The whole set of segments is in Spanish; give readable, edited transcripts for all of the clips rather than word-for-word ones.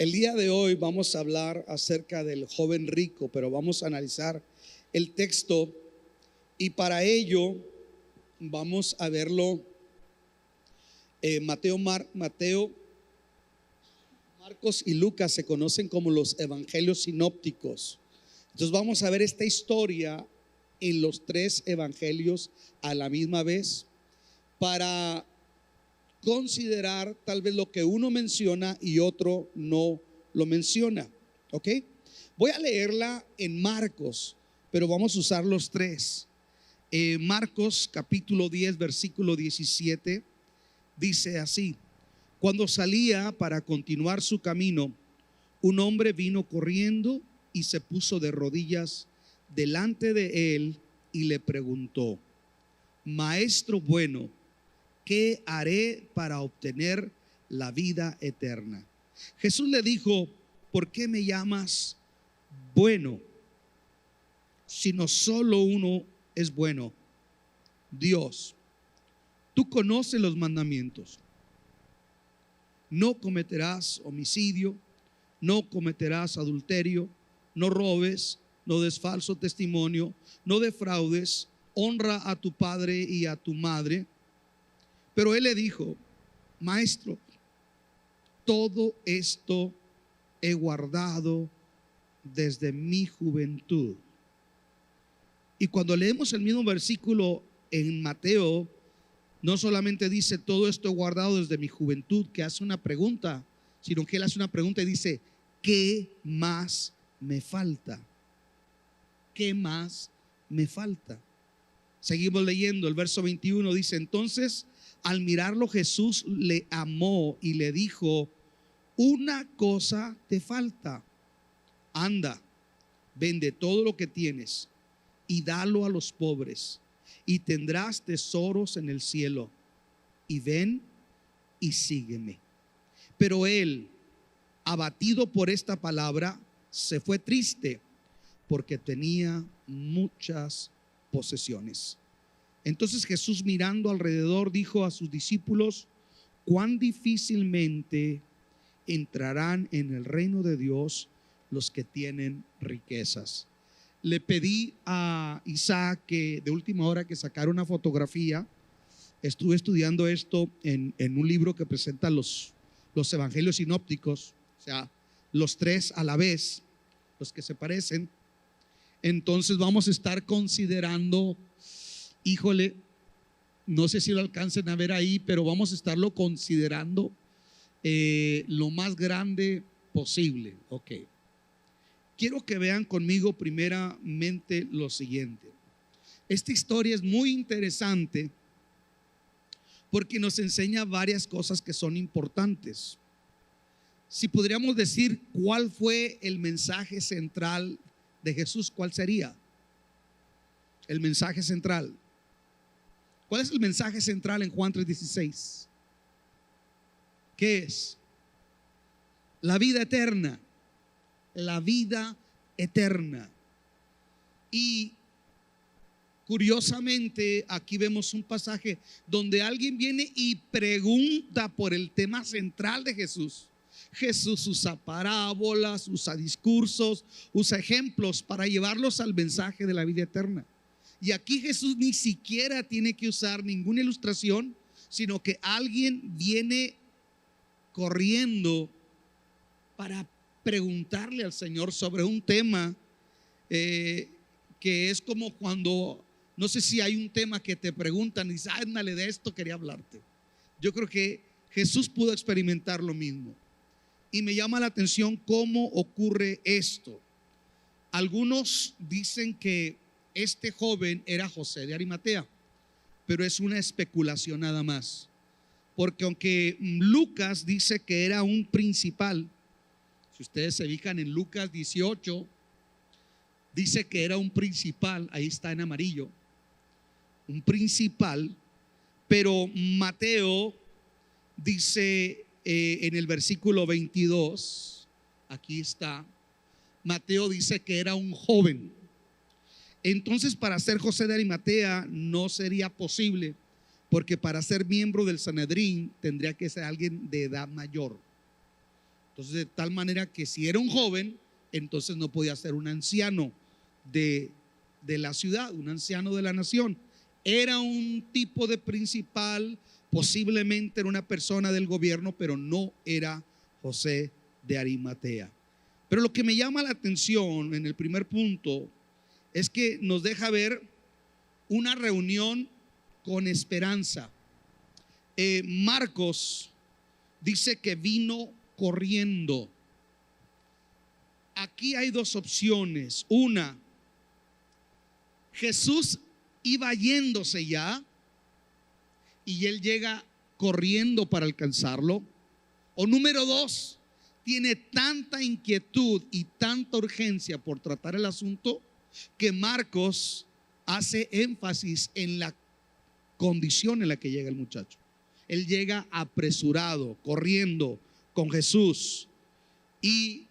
El día de hoy vamos a hablar acerca del joven rico, pero vamos a analizar el texto y para ello vamos a verlo. Mateo, Marcos y Lucas se conocen como los evangelios sinópticos. Entonces vamos a ver esta historia en los tres evangelios a la misma vez para considerar tal vez lo que uno menciona y otro no lo menciona. ¿Ok? Voy a leerla en Marcos, pero vamos a usar los tres. Marcos capítulo 10 versículo 17 dice así: cuando salía para continuar su camino, un hombre vino corriendo y se puso de rodillas delante de él y le preguntó: Maestro bueno, ¿qué haré para obtener la vida eterna? Jesús le dijo: ¿por qué me llamas bueno? Sino solo uno es bueno, Dios. Tú conoces los mandamientos: no cometerás homicidio, no cometerás adulterio, no robes, no des falso testimonio, no defraudes, honra a tu padre y a tu madre. Pero él le dijo: Maestro, todo esto he guardado desde mi juventud. Y cuando leemos el mismo versículo en Mateo, no solamente dice todo esto he guardado desde mi juventud, que hace una pregunta, sino que él hace una pregunta y dice: ¿qué más me falta? ¿Qué más me falta? Seguimos leyendo, el verso 21 dice: entonces al mirarlo Jesús le amó y le dijo: una cosa te falta, anda, vende todo lo que tienes y dalo a los pobres y tendrás tesoros en el cielo, y ven y sígueme. Pero él, abatido por esta palabra, se fue triste porque tenía muchas posesiones. Entonces Jesús, mirando alrededor, dijo a sus discípulos: cuán difícilmente entrarán en el reino de Dios los que tienen riquezas. Le pedí a Isaac que de última hora que sacara una fotografía. Estuve estudiando esto en un libro que presenta los evangelios sinópticos, o sea, los tres a la vez, los que se parecen. Entonces vamos a estar considerando, híjole, no sé si lo alcancen a ver ahí, pero vamos a estarlo considerando lo más grande posible. Ok. Quiero que vean conmigo primeramente lo siguiente. Esta historia es muy interesante porque nos enseña varias cosas que son importantes. Si podríamos decir cuál fue el mensaje central de Jesús, ¿cuál sería el mensaje central? ¿Cuál es el mensaje central en Juan 3:16? ¿Qué es? La vida eterna. La vida eterna. Y curiosamente aquí vemos un pasaje donde alguien viene y pregunta por el tema central de Jesús. Jesús usa parábolas, usa discursos, usa ejemplos para llevarlos al mensaje de la vida eterna. Y aquí Jesús ni siquiera tiene que usar ninguna ilustración, sino que alguien viene corriendo para preguntarle al Señor sobre un tema que es como cuando, no sé si hay un tema que te preguntan y dices: ándale, de esto quería hablarte. Yo creo que Jesús pudo experimentar lo mismo. Y me llama la atención cómo ocurre esto. Algunos dicen que este joven era José de Arimatea, pero es una especulación nada más. Porque aunque Lucas dice que era un principal, si ustedes se fijan en Lucas 18, dice que era un principal, ahí está en amarillo, un principal, pero Mateo dice en el versículo 22, aquí está, Mateo dice que era un joven. Entonces, para ser José de Arimatea no sería posible, porque para ser miembro del Sanedrín tendría que ser alguien de edad mayor. Entonces, de tal manera que si era un joven, entonces no podía ser un anciano de la ciudad, un anciano de la nación. Era un tipo de principal, posiblemente era una persona del gobierno, pero no era José de Arimatea. Pero lo que me llama la atención en el primer punto es que nos deja ver una reunión con esperanza. Marcos dice que vino corriendo. Aquí hay dos opciones. Una, Jesús iba yéndose ya y él llega corriendo para alcanzarlo. O número dos, tiene tanta inquietud y tanta urgencia por tratar el asunto que Marcos hace énfasis en la condición en la que llega el muchacho. Él llega apresurado, corriendo con Jesús. Y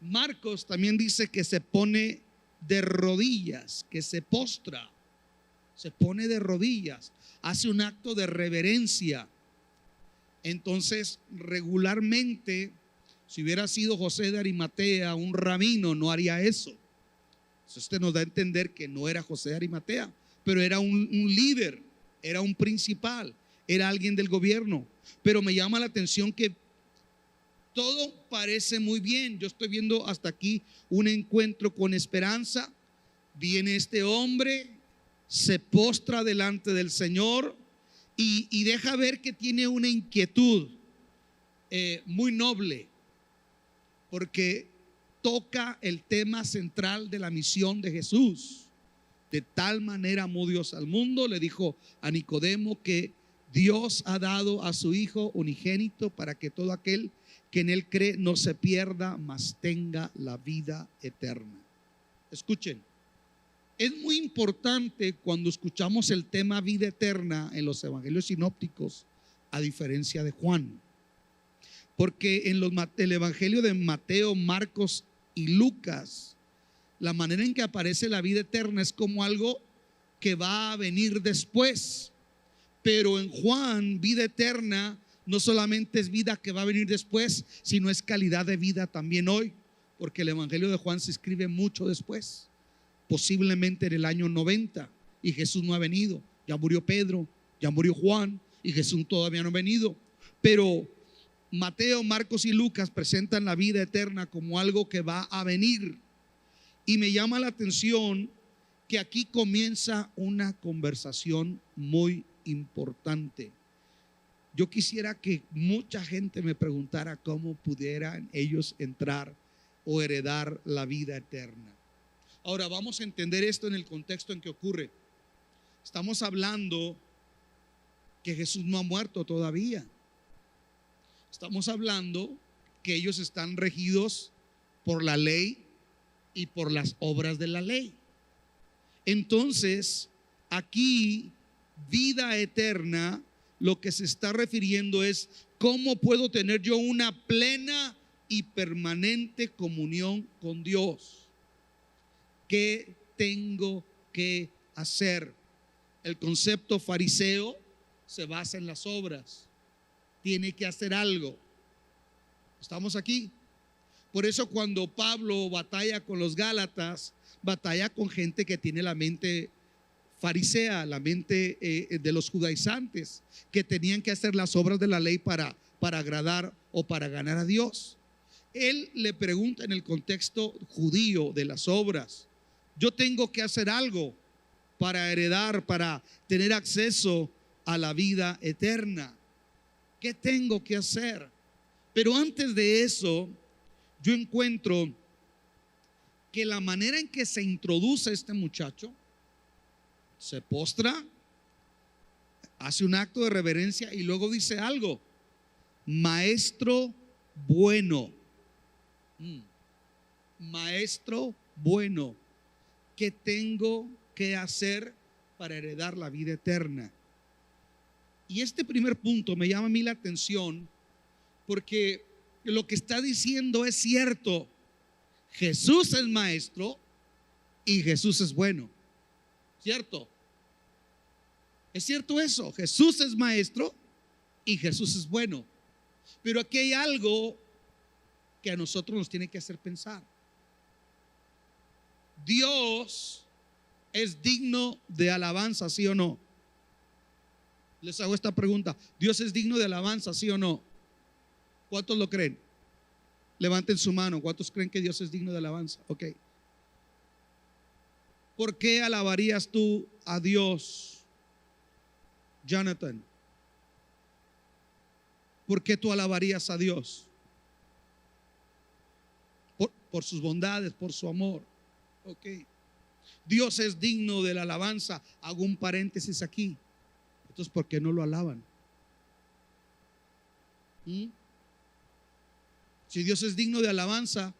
Marcos también dice que se pone de rodillas, que se postra, se pone de rodillas, hace un acto de reverencia. Entonces, regularmente, si hubiera sido José de Arimatea, un rabino, no haría eso. Entonces, usted nos da a entender que no era José de Arimatea, pero era un líder, era un principal, era alguien del gobierno. Pero me llama la atención que todo parece muy bien. Yo estoy viendo hasta aquí un encuentro con esperanza. Viene este hombre, se postra delante del Señor y deja ver que tiene una inquietud muy noble, porque toca el tema central de la misión de Jesús. De tal manera amó Dios al mundo, le dijo a Nicodemo, que Dios ha dado a su Hijo unigénito para que todo aquel que en él cree no se pierda, mas tenga la vida eterna. Escuchen, es muy importante cuando escuchamos el tema vida eterna en los evangelios sinópticos, a diferencia de Juan, porque en el evangelio de Mateo, Marcos y Lucas, la manera en que aparece la vida eterna es como algo que va a venir después. Pero en Juan, vida eterna no solamente es vida que va a venir después, sino es calidad de vida también hoy, porque el evangelio de Juan se escribe mucho después, posiblemente en el año 90, y Jesús no ha venido. Ya murió Pedro, ya murió Juan, y Jesús todavía no ha venido. Pero Mateo, Marcos y Lucas presentan la vida eterna como algo que va a venir. Y me llama la atención que aquí comienza una conversación muy importante. Yo quisiera que mucha gente me preguntara cómo pudieran ellos entrar o heredar la vida eterna. Ahora vamos a entender esto en el contexto en que ocurre. Estamos hablando que Jesús no ha muerto todavía. Estamos hablando que ellos están regidos por la ley y por las obras de la ley. Entonces, aquí, vida eterna, lo que se está refiriendo es cómo puedo tener yo una plena y permanente comunión con Dios. ¿Qué tengo que hacer? El concepto fariseo se basa en las obras. Tiene que hacer algo. ¿Estamos aquí? Por eso cuando Pablo batalla con los Gálatas, batalla con gente que tiene la mente farisea, la mente de los judaizantes, que tenían que hacer las obras de la ley para agradar o para ganar a Dios. Él le pregunta en el contexto judío de las obras: yo tengo que hacer algo para heredar, para tener acceso a la vida eterna. ¿Qué tengo que hacer? Pero antes de eso, yo encuentro que la manera en que se introduce este muchacho, se postra, hace un acto de reverencia y luego dice algo: maestro bueno. Maestro bueno, ¿qué tengo que hacer para heredar la vida eterna? Y este primer punto me llama a mí la atención, porque lo que está diciendo es cierto. Jesús es maestro y Jesús es bueno. ¿Cierto? Es cierto eso. Jesús es maestro y Jesús es bueno. Pero aquí hay algo que a nosotros nos tiene que hacer pensar. Dios es digno de alabanza, ¿sí o no? Les hago esta pregunta: ¿Dios es digno de alabanza, sí o no? ¿Cuántos lo creen? Levanten su mano. ¿Cuántos creen que Dios es digno de alabanza? Ok. ¿Por qué alabarías tú a Dios, Jonathan? ¿Por qué tú alabarías a Dios? Por sus bondades, por su amor. Ok. Dios es digno de la alabanza. Hago un paréntesis aquí. Entonces, ¿por qué no lo alaban? Si Dios es digno de alabanza,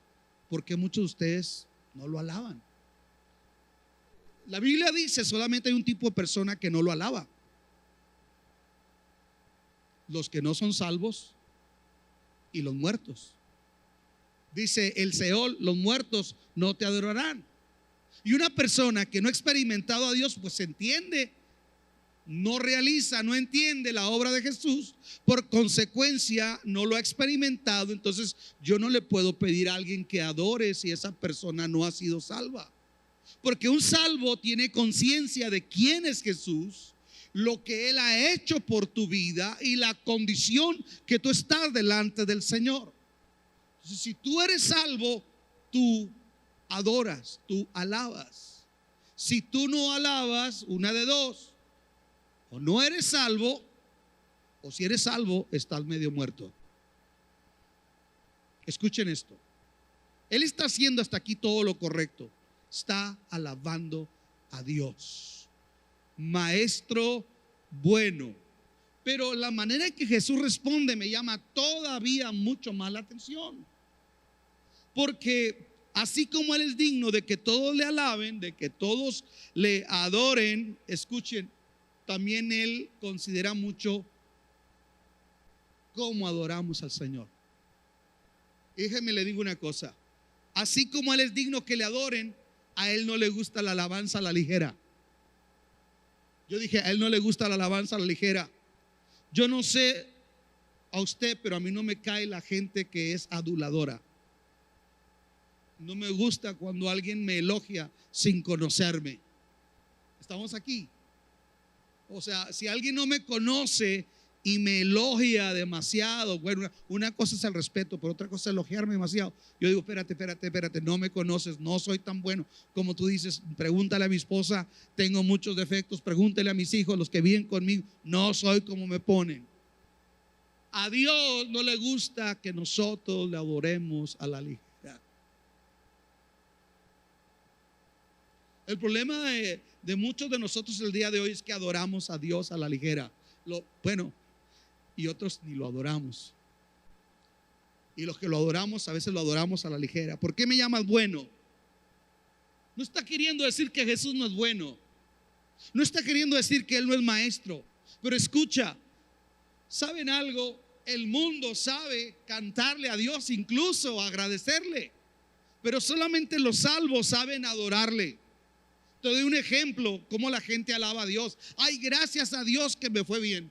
¿por qué muchos de ustedes no lo alaban? La Biblia dice: solamente hay un tipo de persona que no lo alaba: los que no son salvos y los muertos. Dice el Seol: los muertos no te adorarán. Y una persona que no ha experimentado a Dios, pues entiende, no realiza, no entiende la obra de Jesús, por consecuencia no lo ha experimentado. Entonces yo no le puedo pedir a alguien que adore si esa persona no ha sido salva, porque un salvo tiene conciencia de quién es Jesús, lo que Él ha hecho por tu vida y la condición que tú estás delante del Señor. Entonces, si tú eres salvo, tú adoras, tú alabas. Si tú no alabas, una de dos: o no eres salvo, o si eres salvo, estás medio muerto. Escuchen esto: Él está haciendo hasta aquí todo lo correcto, está alabando a Dios, maestro bueno. Pero la manera en que Jesús responde me llama todavía mucho más la atención, porque así como Él es digno de que todos le alaben, de que todos le adoren, escuchen, también Él considera mucho cómo adoramos al Señor. Déjeme le digo una cosa: así como Él es digno que le adoren, a Él no le gusta la alabanza a la ligera. Yo dije: a Él no le gusta la alabanza a la ligera. Yo no sé a usted, pero a mí no me cae la gente que es aduladora. No me gusta cuando alguien me elogia sin conocerme. ¿Estamos aquí? O sea, si alguien no me conoce y me elogia demasiado, bueno, una cosa es el respeto, pero otra cosa es elogiarme demasiado. Yo digo: espérate, no me conoces, no soy tan bueno como tú dices. Pregúntale a mi esposa, tengo muchos defectos. Pregúntale a mis hijos, los que viven conmigo, no soy como me ponen. A Dios no le gusta que nosotros le adoremos a la ligera. El problema de muchos de nosotros el día de hoy es que adoramos a Dios a la ligera. Y otros ni lo adoramos. Y los que lo adoramos, a veces lo adoramos a la ligera. ¿Por qué me llamas bueno? No está queriendo decir que Jesús no es bueno. No está queriendo decir que Él no es maestro. Pero escucha, ¿saben algo? El mundo sabe cantarle a Dios, incluso agradecerle, pero solamente los salvos saben adorarle. Te doy un ejemplo: cómo la gente alaba a Dios. Ay, gracias a Dios que me fue bien.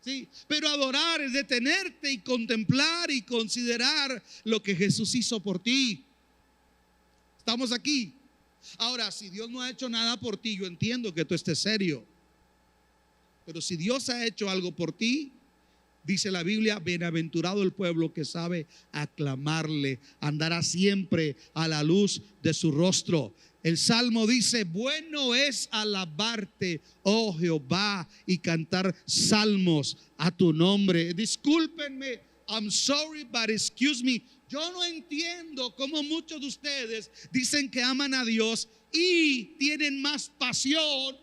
Sí, pero adorar es detenerte y contemplar y considerar lo que Jesús hizo por ti. ¿Estamos aquí? Ahora, si Dios no ha hecho nada por ti, yo entiendo que tú estés serio. Pero si Dios ha hecho algo por ti, dice la Biblia: bienaventurado el pueblo que sabe aclamarle, andará siempre a la luz de su rostro. El Salmo dice: bueno es alabarte, oh Jehová, y cantar salmos a tu nombre. Discúlpenme, I'm sorry, but excuse me. Yo no entiendo cómo muchos de ustedes dicen que aman a Dios y tienen más pasión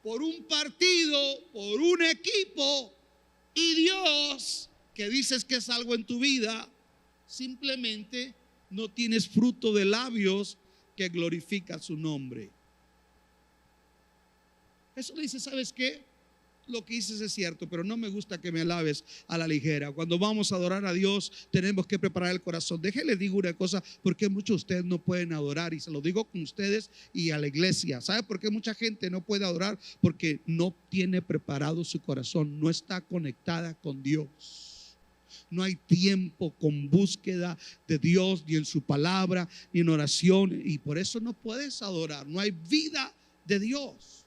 por un partido, por un equipo, y Dios, que dices que es algo en tu vida, simplemente no tienes fruto de labios que glorifica su nombre. Eso le dice: ¿sabes qué? Lo que dices es cierto, pero no me gusta que me alabes a la ligera. Cuando vamos a adorar a Dios, tenemos que preparar el corazón. Déjenle digo una cosa: porque muchos de ustedes no pueden adorar, y se lo digo con ustedes y a la iglesia. ¿Sabe por qué mucha gente no puede adorar? Porque no tiene preparado su corazón, no está conectada con Dios. No hay tiempo con búsqueda de Dios, ni en su palabra, ni en oración. Y por eso no puedes adorar. No hay vida de Dios.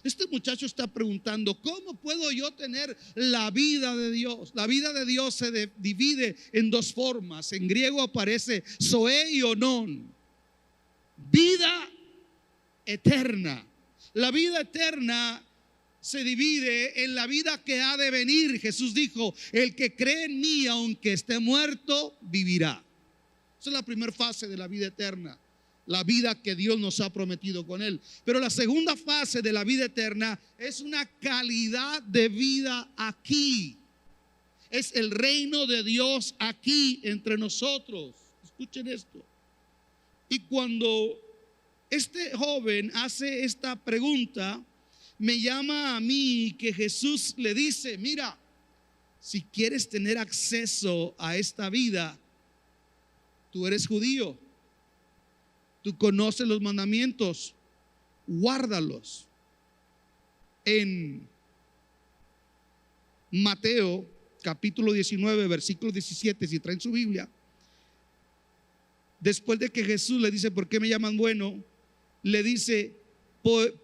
Este muchacho está preguntando: ¿cómo puedo yo tener la vida de Dios? La vida de Dios se divide en dos formas. En griego aparece zoe y onon. Vida eterna. La vida eterna se divide en la vida que ha de venir. Jesús dijo: el que cree en mí, aunque esté muerto, vivirá. Esa es la primera fase de la vida eterna, la vida que Dios nos ha prometido con él. Pero la segunda fase de la vida eterna es una calidad de vida aquí. Es el reino de Dios aquí entre nosotros. Escuchen esto. Y cuando este joven hace esta pregunta, me llama a mí que Jesús le dice: mira, si quieres tener acceso a esta vida, tú eres judío, tú conoces los mandamientos, guárdalos. En Mateo capítulo 19, versículo 17, si traen su Biblia, después de que Jesús le dice: ¿por qué me llaman bueno?, le dice: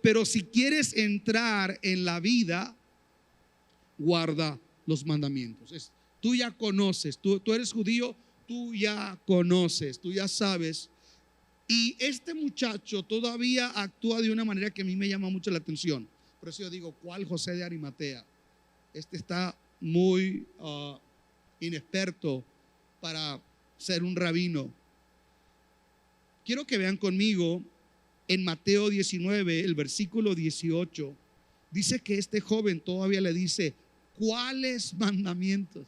pero si quieres entrar en la vida, guarda los mandamientos. Tú ya conoces, tú eres judío, tú ya conoces, tú ya sabes. Y este muchacho todavía actúa de una manera que a mí me llama mucho la atención. Por eso yo digo: ¿cuál José de Arimatea? Este está muy inexperto para ser un rabino. Quiero que vean conmigo en Mateo 19, el versículo 18. Dice que este joven todavía le dice: ¿cuáles mandamientos?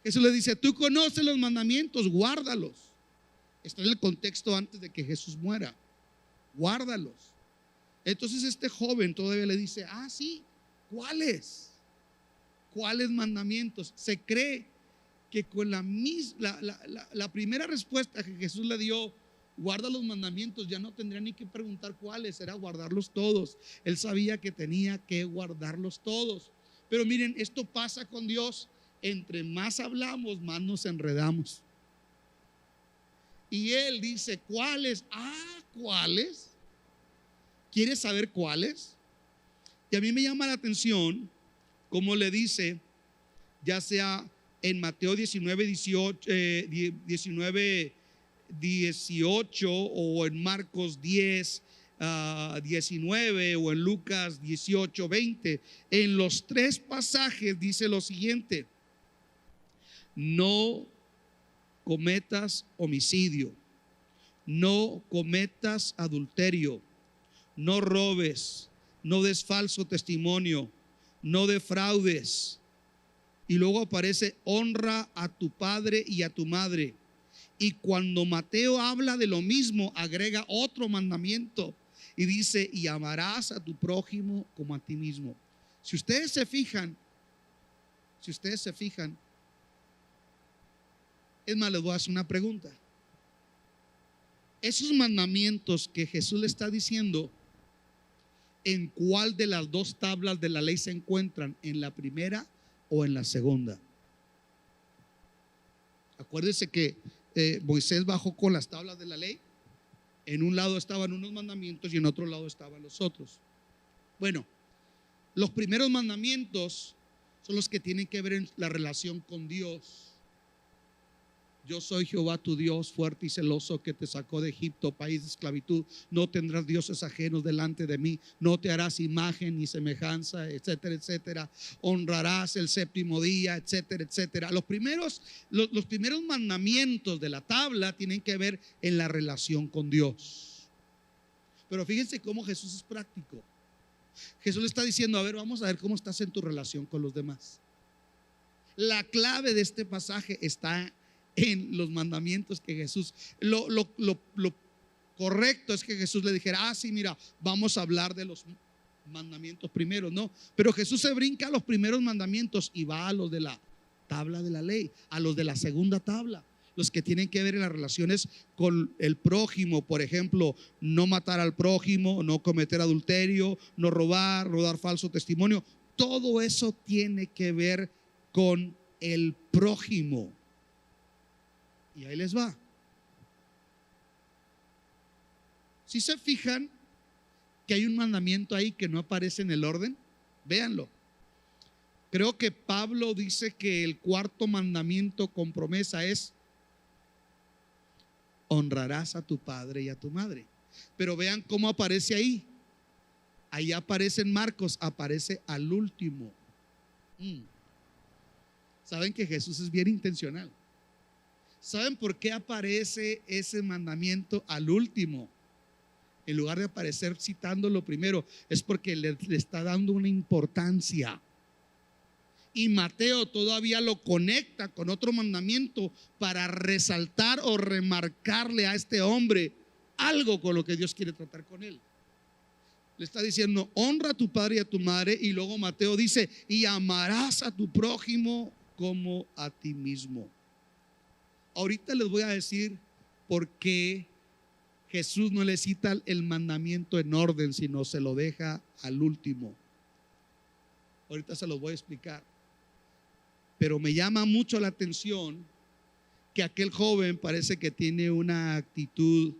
Jesús le dice: tú conoces los mandamientos, guárdalos. Está en el contexto antes de que Jesús muera. Guárdalos. Entonces este joven todavía le dice: ah, sí, ¿cuáles? ¿Cuáles mandamientos? Se cree que con la primera respuesta que Jesús le dio, guarda los mandamientos, ya no tendría ni que preguntar cuáles, era guardarlos todos. Él sabía que tenía que guardarlos todos. Pero miren, esto pasa con Dios: entre más hablamos, más nos enredamos. Y Él dice: ¿cuáles? Ah, ¿cuáles? ¿Quieres saber cuáles? Y a mí me llama la atención como le dice, ya sea en Mateo 19, 18 o en Marcos 10, 19 o en Lucas 18, 20. En los tres pasajes dice lo siguiente: no cometas homicidio, no cometas adulterio, no robes, no des falso testimonio, no defraudes. Y luego aparece: honra a tu padre y a tu madre. Y cuando Mateo habla de lo mismo, agrega otro mandamiento y dice: y amarás a tu prójimo como a ti mismo. Si ustedes se fijan, es más, les voy a hacer una pregunta. Esos mandamientos que Jesús le está diciendo, ¿en cuál de las dos tablas de la ley se encuentran? ¿En la primera o en la segunda? Acuérdense que Moisés bajó con las tablas de la ley. En un lado estaban unos mandamientos y en otro lado estaban los otros. Bueno, los primeros mandamientos son los que tienen que ver en la relación con Dios. Yo soy Jehová tu Dios, fuerte y celoso, que te sacó de Egipto, país de esclavitud. No tendrás dioses ajenos delante de mí. No te harás imagen ni semejanza, etcétera, etcétera. Honrarás el séptimo día, etcétera, etcétera. Los primeros mandamientos de la tabla tienen que ver en la relación con Dios. Pero fíjense cómo Jesús es práctico. Jesús le está diciendo: a ver, vamos a ver cómo estás en tu relación con los demás. La clave de este pasaje está en los mandamientos que Jesús, lo correcto es que Jesús le dijera: ah, sí, mira, vamos a hablar de los mandamientos primero. No, pero Jesús se brinca a los primeros mandamientos y va a los de la tabla de la ley, a los de la segunda tabla, los que tienen que ver en las relaciones con el prójimo. Por ejemplo, no matar al prójimo, no cometer adulterio, no robar, no dar falso testimonio. Todo eso tiene que ver con el prójimo. Y ahí les va. Si se fijan que hay un mandamiento ahí que no aparece en el orden, véanlo. Creo que Pablo dice que el cuarto mandamiento con promesa es: honrarás a tu padre y a tu madre. Pero vean cómo aparece ahí. Ahí aparece en Marcos, aparece al último. Saben que Jesús es bien intencional. ¿Saben por qué aparece ese mandamiento al último? En lugar de aparecer citándolo primero, es porque le está dando una importancia. Y Mateo todavía lo conecta con otro mandamiento para resaltar o remarcarle a este hombre algo con lo que Dios quiere tratar con él. Le está diciendo: honra a tu padre y a tu madre. Y luego Mateo dice: y amarás a tu prójimo como a ti mismo. Ahorita les voy a decir por qué Jesús no le cita el mandamiento en orden, sino se lo deja al último. Ahorita se los voy a explicar. Pero me llama mucho la atención que aquel joven parece que tiene una actitud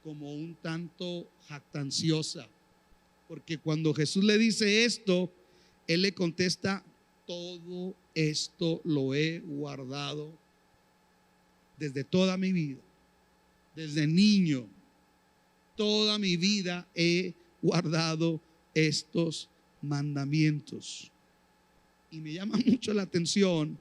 como un tanto jactanciosa, porque cuando Jesús le dice esto, él le contesta: todo esto lo he guardado desde toda mi vida, desde niño, toda mi vida he guardado estos mandamientos. Y me llama mucho la atención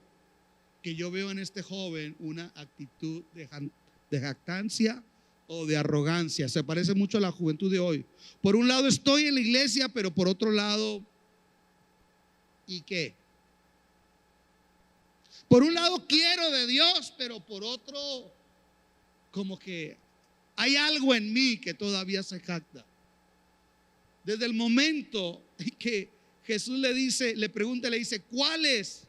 que yo veo en este joven una actitud de jactancia o de arrogancia. Se parece mucho a la juventud de hoy. Por un lado estoy en la iglesia, pero por otro lado, ¿y qué? Por un lado quiero de Dios, pero por otro, como que hay algo en mí que todavía se jacta. Desde el momento que Jesús le dice, le pregunta, le dice: ¿cuáles?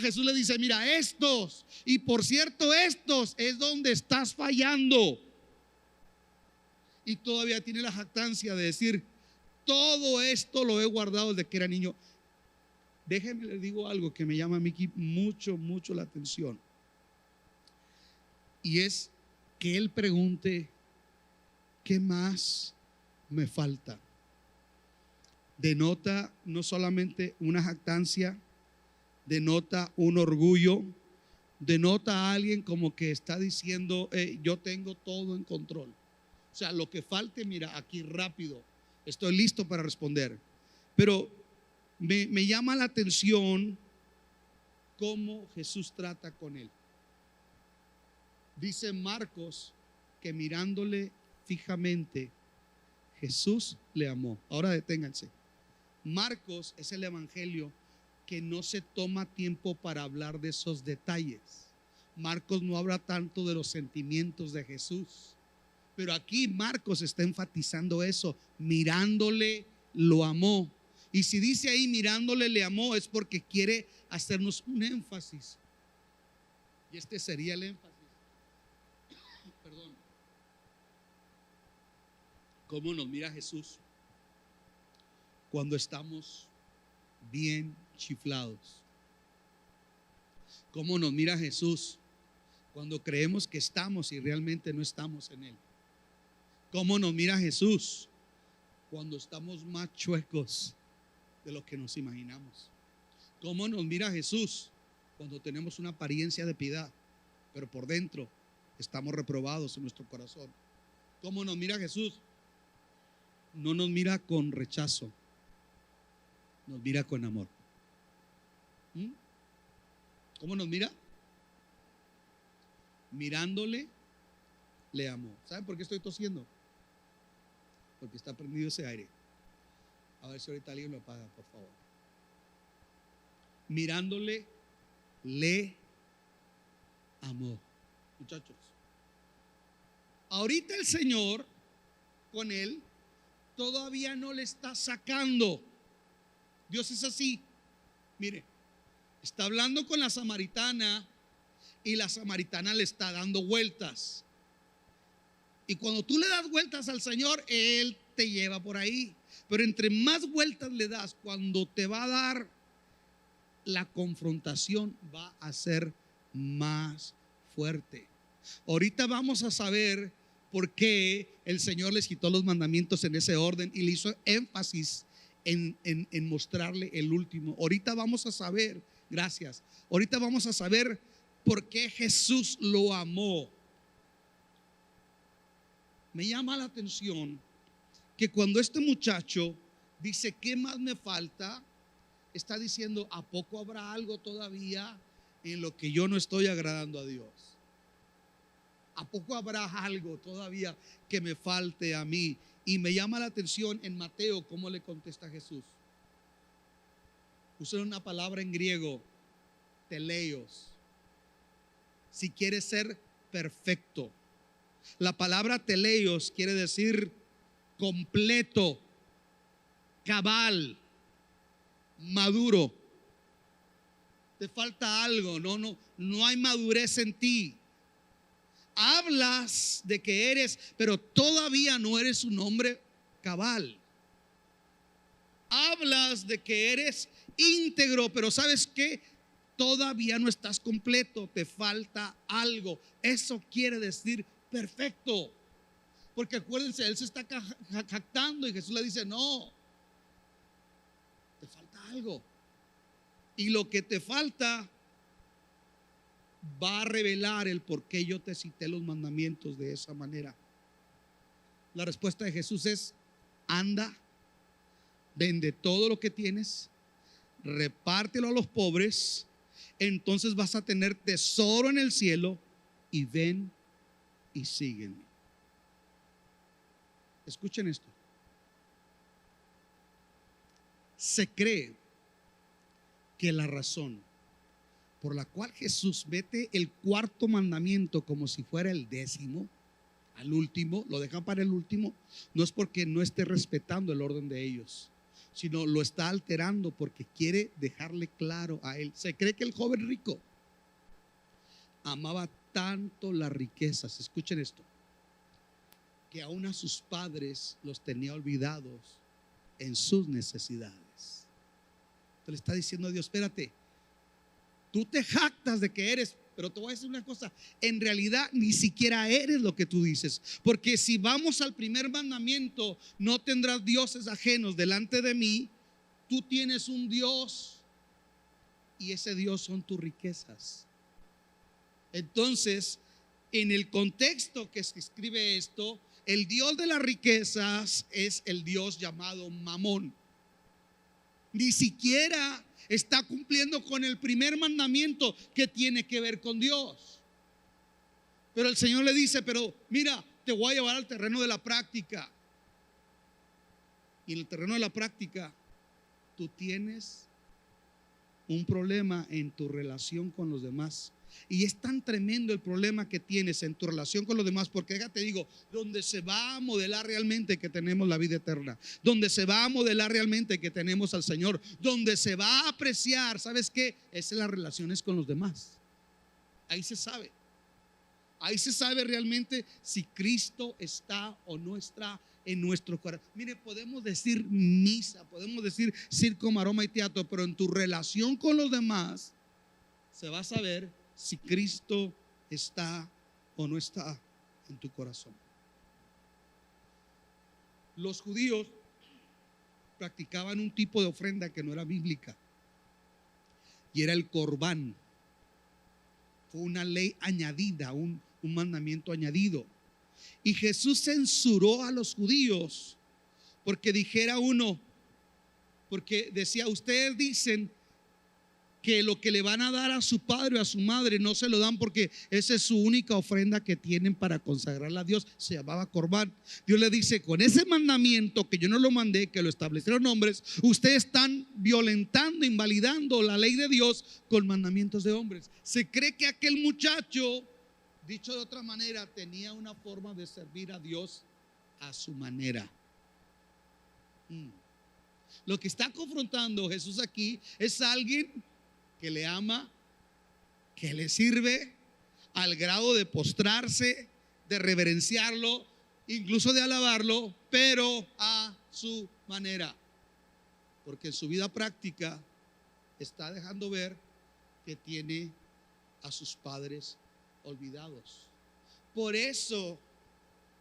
Jesús le dice: mira, estos. Y por cierto, estos es donde estás fallando. Y todavía tiene la jactancia de decir: todo esto lo he guardado desde que era niño. Déjenme les digo algo que me llama a mí mucho la atención. Y es que él pregunte: ¿qué más me falta? Denota no solamente una jactancia, denota un orgullo, denota a alguien como que está diciendo: yo tengo todo en control. O sea, lo que falte, mira, aquí rápido, estoy listo para responder. Pero me llama la atención cómo Jesús trata con él. Dice Marcos que mirándole fijamente, Jesús le amó. Ahora deténganse. Marcos es el evangelio que no se toma tiempo para hablar de esos detalles. Marcos no habla tanto de los sentimientos de Jesús, pero aquí Marcos está enfatizando eso: mirándole lo amó. Y si dice ahí mirándole le amó, es porque quiere hacernos un énfasis. Y este sería el énfasis. Perdón. ¿Cómo nos mira Jesús cuando estamos bien chiflados? ¿Cómo nos mira Jesús cuando creemos que estamos y realmente no estamos en Él? ¿Cómo nos mira Jesús cuando estamos más chuecos de lo que nos imaginamos? ¿Cómo nos mira Jesús cuando tenemos una apariencia de piedad, pero por dentro estamos reprobados en nuestro corazón? ¿Cómo nos mira Jesús? No nos mira con rechazo, nos mira con amor. ¿Cómo nos mira? Mirándole le amó. ¿Saben por qué estoy tosiendo? Porque está prendido ese aire. A ver si ahorita alguien lo apaga, por favor. Mirándole le amó. Muchachos, ahorita el Señor con él todavía no le está sacando. Dios es así. Mire, está hablando con la samaritana y la samaritana le está dando vueltas. Y cuando tú le das vueltas al Señor, Él te lleva por ahí. Pero entre más vueltas le das, cuando te va a dar la confrontación va a ser más fuerte. Ahorita vamos a saber por qué el Señor les quitó los mandamientos en ese orden y le hizo énfasis en mostrarle el último. Ahorita vamos a saber, gracias, ahorita vamos a saber por qué Jesús lo amó. Me llama la atención que cuando este muchacho dice, ¿qué más me falta? Está diciendo, ¿a poco habrá algo todavía en lo que yo no estoy agradando a Dios? ¿A poco habrá algo todavía que me falte a mí? Y me llama la atención en Mateo cómo le contesta Jesús. Usa una palabra en griego, teleios. Si quieres ser perfecto. La palabra teleios quiere decir completo, cabal, maduro. Te falta algo, no hay madurez en ti. Hablas de que eres, pero todavía no eres un hombre cabal. Hablas de que eres íntegro, pero ¿sabes qué? Todavía no estás completo, te falta algo. Eso quiere decir perfecto. Porque acuérdense, él se está jactando y Jesús le dice, no, te falta algo. Y lo que te falta va a revelar el por qué yo te cité los mandamientos de esa manera. La respuesta de Jesús es, anda, vende todo lo que tienes, repártelo a los pobres, entonces vas a tener tesoro en el cielo y ven y sígueme. Escuchen esto. Se cree que la razón por la cual Jesús mete el cuarto mandamiento como si fuera el décimo, al último, lo deja para el último, no es porque no esté respetando el orden de ellos, sino lo está alterando porque quiere dejarle claro a él. Se cree que el joven rico amaba tanto las riquezas, escuchen esto, que aún a sus padres los tenía olvidados en sus necesidades. Entonces le está diciendo a Dios, espérate, tú te jactas de que eres, pero te voy a decir una cosa, en realidad ni siquiera eres lo que tú dices, porque si vamos al primer mandamiento, no tendrás dioses ajenos delante de mí. Tú tienes un Dios y ese Dios son tus riquezas. Entonces, en el contexto que se escribe esto, el Dios de las riquezas es el Dios llamado Mamón. Ni siquiera está cumpliendo con el primer mandamiento que tiene que ver con Dios. Pero el Señor le dice, pero mira, te voy a llevar al terreno de la práctica. Y en el terreno de la práctica, tú tienes un problema en tu relación con los demás. Y es tan tremendo el problema que tienes en tu relación con los demás, porque déjate digo, donde se va a modelar realmente que tenemos la vida eterna, donde se va a modelar realmente que tenemos al Señor, donde se va a apreciar, ¿sabes qué? Es en las relaciones con los demás. Ahí se sabe. Ahí se sabe realmente si Cristo está o no está en nuestro corazón. Mire, podemos decir misa, podemos decir circo, maroma y teatro, pero en tu relación con los demás se va a saber si Cristo está o no está en tu corazón. Los judíos practicaban un tipo de ofrenda que no era bíblica y era el corbán. Fue una ley añadida, un mandamiento añadido. Y Jesús censuró a los judíos porque dijera uno, porque decía, ustedes dicen que lo que le van a dar a su padre o a su madre no se lo dan porque esa es su única ofrenda que tienen para consagrarla a Dios. Se llamaba corbán. Dios le dice, con ese mandamiento que yo no lo mandé, que lo establecieron hombres, ustedes están violentando, invalidando la ley de Dios con mandamientos de hombres. Se cree que aquel muchacho, dicho de otra manera, tenía una forma de servir a Dios a su manera. Lo que está confrontando Jesús aquí es alguien que le ama, que le sirve al grado de postrarse, de reverenciarlo, incluso de alabarlo, pero a su manera. Porque en su vida práctica está dejando ver que tiene a sus padres olvidados. Por eso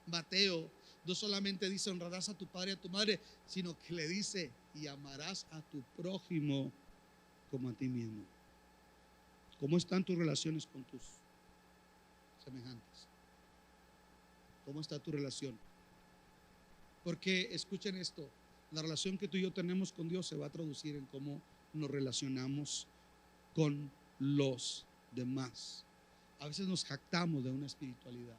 Mateo no solamente dice honrarás a tu padre y a tu madre, sino que le dice y amarás a tu prójimo como a ti mismo. ¿Cómo están tus relaciones con tus semejantes? ¿Cómo está tu relación? Porque escuchen esto, la relación que tú y yo tenemos con Dios se va a traducir en cómo nos relacionamos con los demás. A veces nos jactamos de una espiritualidad,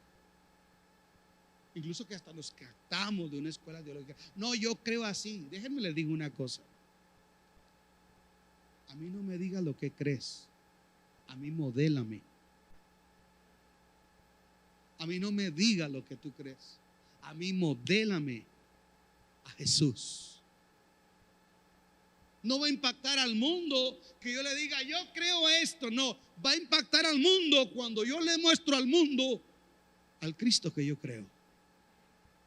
incluso que hasta nos jactamos de una escuela teológica. No, yo creo así. Déjenme les digo una cosa. A mí no me digas lo que crees, a mí modélame. A mí no me digas lo que tú crees, a mí modélame a Jesús. No va a impactar al mundo que yo le diga yo creo esto. No, va a impactar al mundo cuando yo le muestro al mundo al Cristo que yo creo.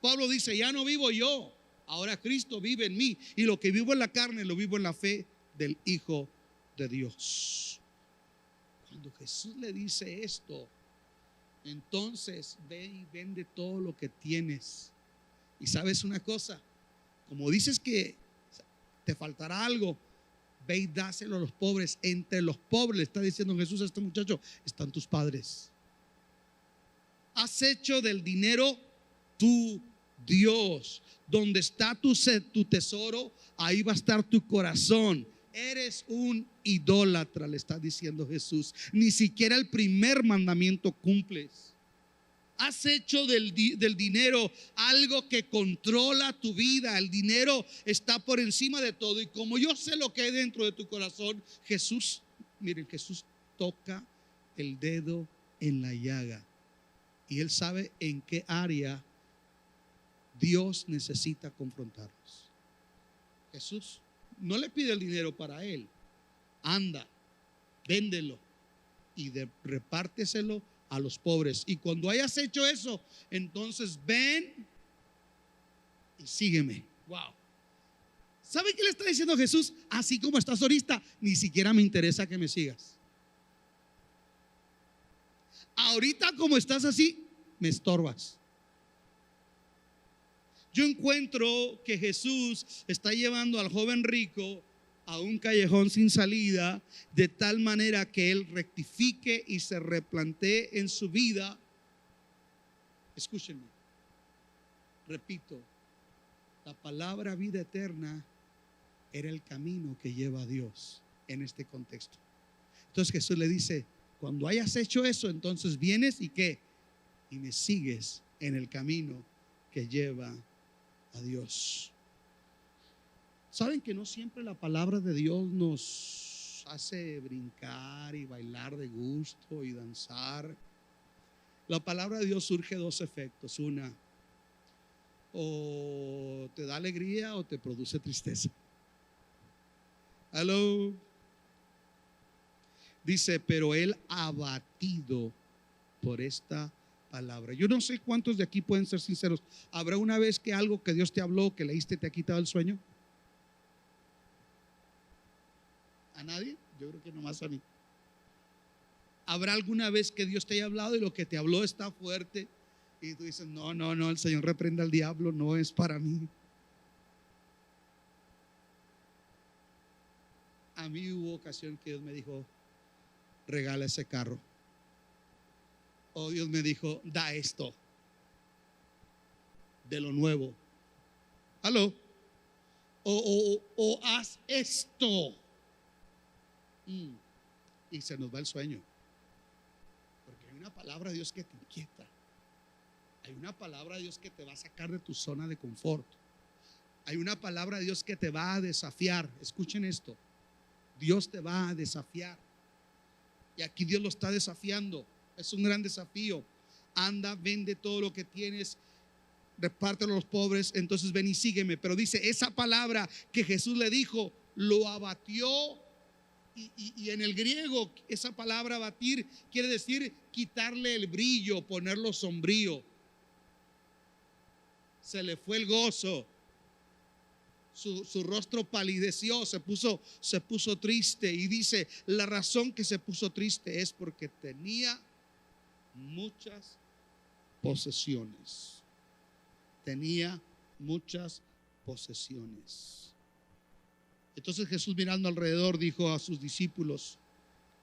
Pablo dice, ya no vivo yo, ahora Cristo vive en mí, y lo que vivo en la carne lo vivo en la fe del Hijo de Dios. Cuando Jesús le dice esto, entonces ve y vende todo lo que tienes. Y sabes una cosa, como dices que te faltará algo, ve y dáselo a los pobres. Entre los pobres, le está diciendo Jesús a este muchacho, están tus padres. Has hecho del dinero tu Dios. Donde está tu tesoro, ahí va a estar tu corazón. Eres un idólatra, le está diciendo Jesús. Ni siquiera el primer mandamiento cumples. Has hecho del dinero algo que controla tu vida. El dinero está por encima de todo. Y como yo sé lo que hay dentro de tu corazón, Jesús, miren, Jesús toca el dedo en la llaga. Y Él sabe en qué área Dios necesita confrontarnos. Jesús no le pide el dinero para Él. Anda, véndelo y repárteselo a los pobres. Y cuando hayas hecho eso, entonces ven y sígueme. Wow. ¿Sabe qué le está diciendo Jesús? Así como estás ahorita, ni siquiera me interesa que me sigas. Ahorita como estás así, me estorbas. Yo encuentro que Jesús está llevando al joven rico a un callejón sin salida, de tal manera que él rectifique y se replantee en su vida. Escúchenme, repito, la palabra vida eterna era el camino que lleva a Dios en este contexto. Entonces Jesús le dice, cuando hayas hecho eso, entonces vienes y ¿qué? Y me sigues en el camino que lleva a Dios. ¿Saben que no siempre la palabra de Dios nos hace brincar y bailar de gusto y danzar? La palabra de Dios surge dos efectos. Una, o te da alegría o te produce tristeza. Hello. Dice, pero él abatido por esta palabra. Yo no sé cuántos de aquí pueden ser sinceros. ¿Habrá una vez que algo que Dios te habló, que leíste, te ha quitado el sueño? ¿A nadie? Yo creo que nomás a mí. ¿Habrá alguna vez que Dios te haya hablado y lo que te habló está fuerte y tú dices, no, el Señor reprenda al diablo, no es para mí? A mí hubo ocasión que Dios me dijo, regala ese carro. O Dios me dijo, da esto de lo nuevo. ¿Aló? O haz esto. Y se nos va el sueño. Porque hay una palabra de Dios que te inquieta. Hay una palabra de Dios que te va a sacar de tu zona de confort. Hay una palabra de Dios que te va a desafiar. Escuchen esto. Dios te va a desafiar. Y aquí Dios lo está desafiando. Es un gran desafío. Anda, vende todo lo que tienes, repártelo a los pobres, entonces ven y sígueme. Pero dice, esa palabra que Jesús le dijo, lo abatió. Y en el griego, esa palabra abatir quiere decir quitarle el brillo, ponerlo sombrío. Se le fue el gozo. Su rostro palideció, se puso triste, y dice, la razón que se puso triste es porque tenía muchas posesiones. Tenía muchas posesiones. Entonces Jesús, mirando alrededor, dijo a sus discípulos: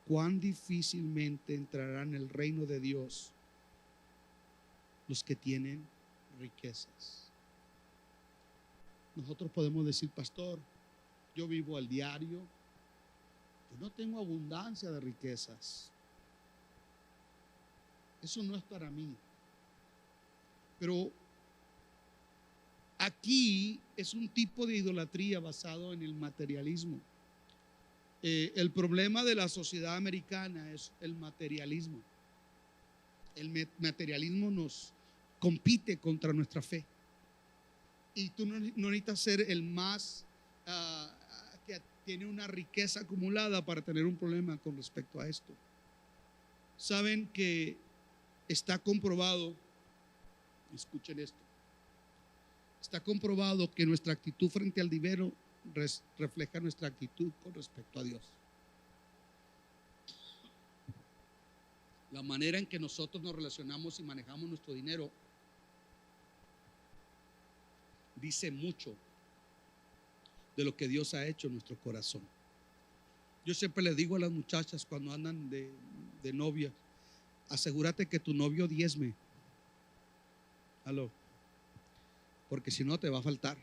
cuán difícilmente entrarán en el reino de Dios los que tienen riquezas. Nosotros podemos decir: pastor, yo vivo al diario, yo no tengo abundancia de riquezas, eso no es para mí. Pero aquí es un tipo de idolatría basado en el materialismo. El problema de la sociedad americana es el materialismo. El materialismo nos compite contra nuestra fe. Y tú no necesitas ser el más que tiene una riqueza acumulada para tener un problema con respecto a esto. Saben que está comprobado, escuchen esto, está comprobado que nuestra actitud frente al dinero refleja nuestra actitud con respecto a Dios. La manera en que nosotros nos relacionamos y manejamos nuestro dinero dice mucho de lo que Dios ha hecho en nuestro corazón. Yo siempre les digo a las muchachas cuando andan de novia: asegúrate que tu novio diezme. Aló. Porque si no te va a faltar.